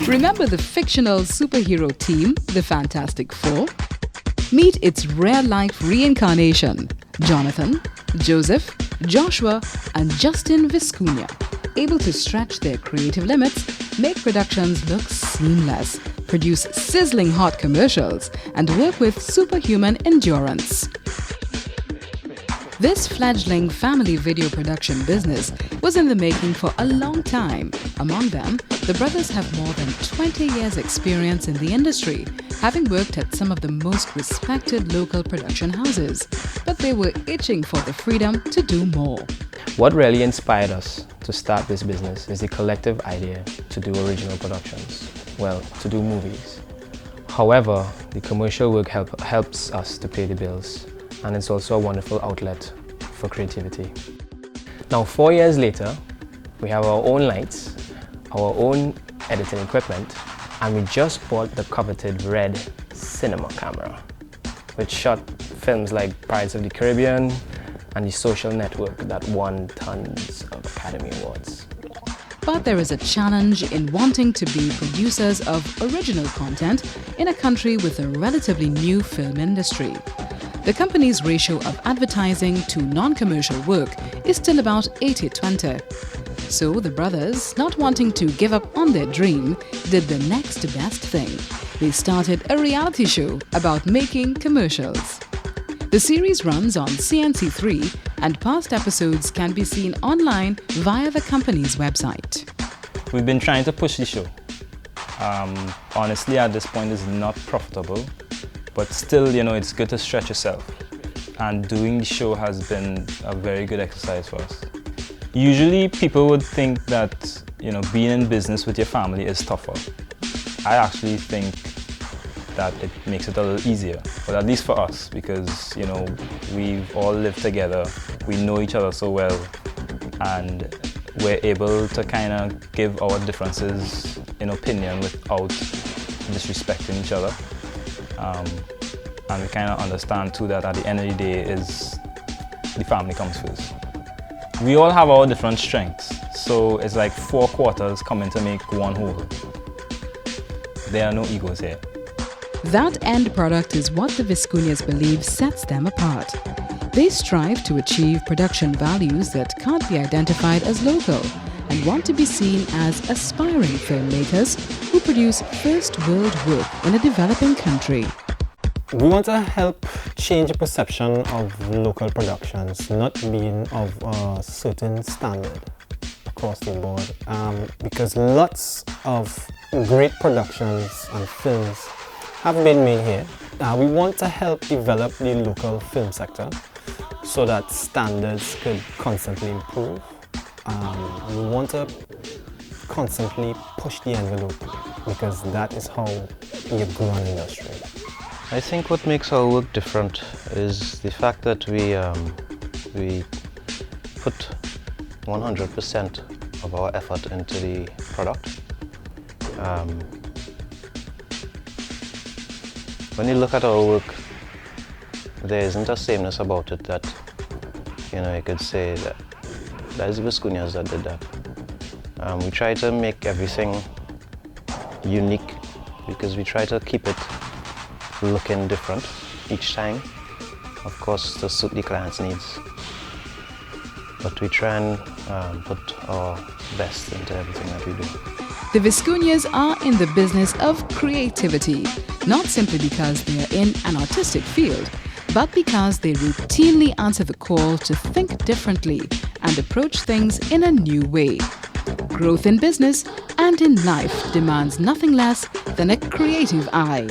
Remember the fictional superhero team, the Fantastic Four? Meet its real-life reincarnation, Jonathan, Joseph, Joshua, and Justin Viscuña, able to stretch their creative limits, make productions look seamless, produce sizzling hot commercials, and work with superhuman endurance. This fledgling family video production business was in the making for a long time. Among them, the brothers have more than 20 years' experience in the industry, having worked at some of the most respected local production houses. But they were itching for the freedom to do more. What really inspired us to start this business is the collective idea to do original productions, well, to do movies. However, the commercial work helps us to pay the bills, and it's also a wonderful outlet for creativity. Now, 4 years later, we have our own lights, our own editing equipment, and we just bought the coveted red cinema camera, which shot films like Pirates of the Caribbean and The Social Network that won tons of Academy Awards. But there is a challenge in wanting to be producers of original content in a country with a relatively new film industry. The company's ratio of advertising to non-commercial work is still about 80-20. So the brothers, not wanting to give up on their dream, did the next best thing. They started a reality show about making commercials. The series runs on CNC3 and past episodes can be seen online via the company's website. We've been trying to push the show. Honestly, at this point, it's not profitable. But still, it's good to stretch yourself. And doing the show has been a very good exercise for us. Usually, people would think that, being in business with your family is tougher. I actually think that it makes it a little easier, but at least for us, because, we've all lived together, we know each other so well, and we're able to kind of give our differences in opinion without disrespecting each other. And we kind of understand too that at the end of the day is the family comes first. We all have our different strengths, so it's like 4 quarters coming to make one whole. There are no egos here. That end product is what the Viscuñas believe sets them apart. They strive to achieve production values that can't be identified as local and want to be seen as aspiring filmmakers who produce first-world work in a developing country. We want to help change the perception of local productions not being of a certain standard across the board, because lots of great productions and films have been made here. We want to help develop the local film sector so that standards could constantly improve. We want to constantly push the envelope because that is how you grow an industry. I think what makes our work different is the fact that we put 100% of our effort into the product. When you look at our work, there isn't a sameness about it that, you could say that is the Viscuñas that did that. We try to make everything unique because we try to keep it looking different each time, of course, to suit the client's needs. But we try and put our best into everything that we do. The Viscuñas are in the business of creativity, not simply because they are in an artistic field, but because they routinely answer the call to think differently and approach things in a new way. Growth in business and in life demands nothing less than a creative eye.